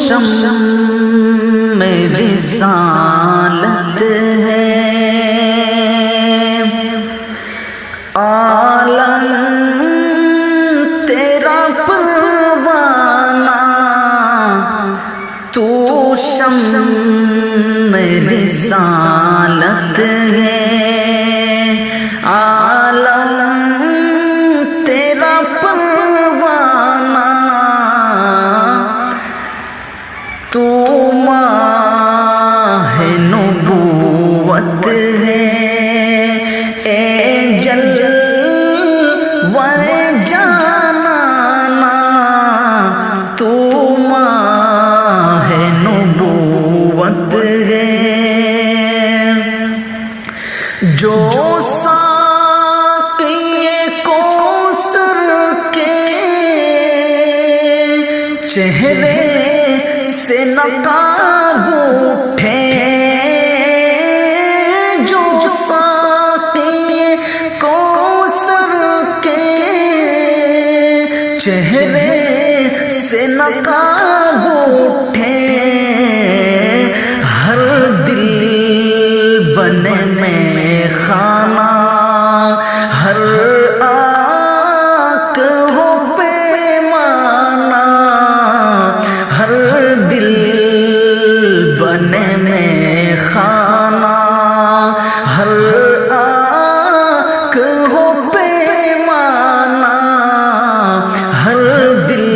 شمع رسالت ہے، عالم تیرا پروانہ، تو شمع رسالت ہے، عالم تیرا پروانہ، تو ماہ نبوت ہے، اے جلوہ جانانا، تو ماہ نبوت ہے، جو ساقی کوثر کے چہرے سے نقاب اٹھے، جو ساقی کوثر کے چہرے سے نقاب اٹھے، ہر دل بنے میں خانہ، ہر آنکھ ہو پیمانہ، ہر دل بنے میں خانہ، ہر آنکھ ہو پیمانہ، ہر دل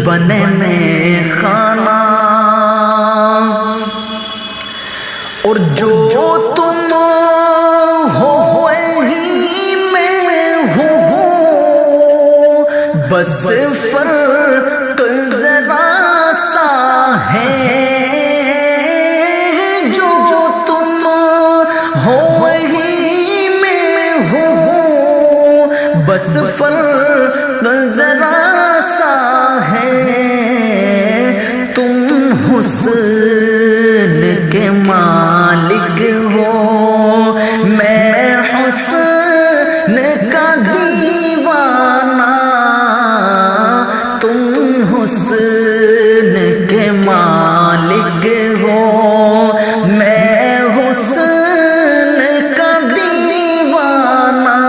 بنے میں خانہ، اور جو تم ہو وہی میں ہوں، بس فرق ذرا سا ہے، جو تم ہو وہی میں ہوں، بس فرق ذرا سا ہے، تم حسن کے مالک ہو، میں حسن کا دیوانہ، تم حسن کے مالک ہو، میں حسن کا دیوانہ،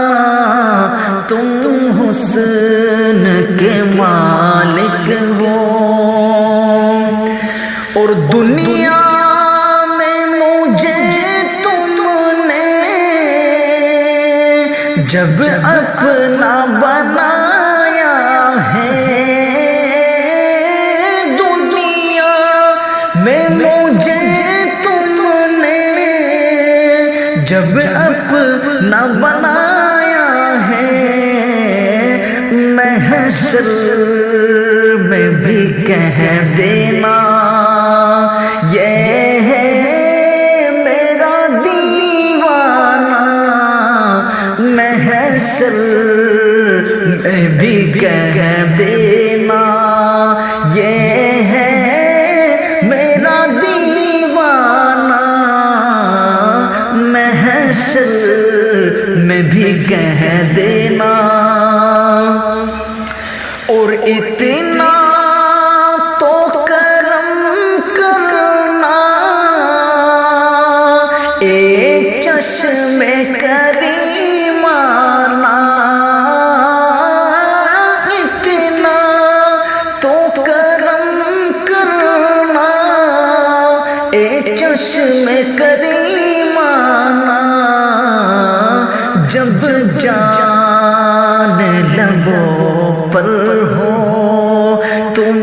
تم حسن کے مالک ہو، اور دنیا میں مجھے تم نے جب اپنا بنایا ہے، دنیا میں مجھے تم نے جب اپنا بنایا ہے، محشر میں بھی کہہ دینا یہ ہے میرا دیوانہ، محشر میں بھی کہہ دینا یہ ہے میرا دیوانہ، محشر میں بھی کہہ دینا، اور اتنا تو کرم کرنا، ایک چشم کریمانہ، اتنا تو کرم کرنا، ایک چشم کریمانہ، جب جان لبوں پر ہو تم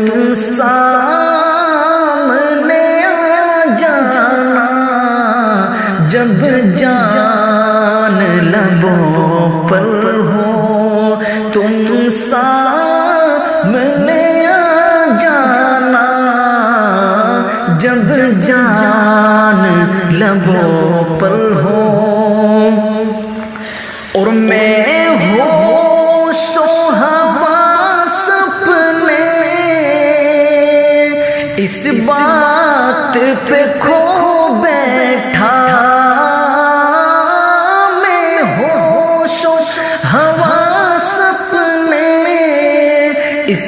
سامنے آ جانا، جب جان لبوں پر ہو تم سامنے آ جانا، جب جان لبوں پر ہو، اور میں ہوش و حواس اپنے اس بات پہ کھو بیٹھا، میں ہوش و حواس اپنے اس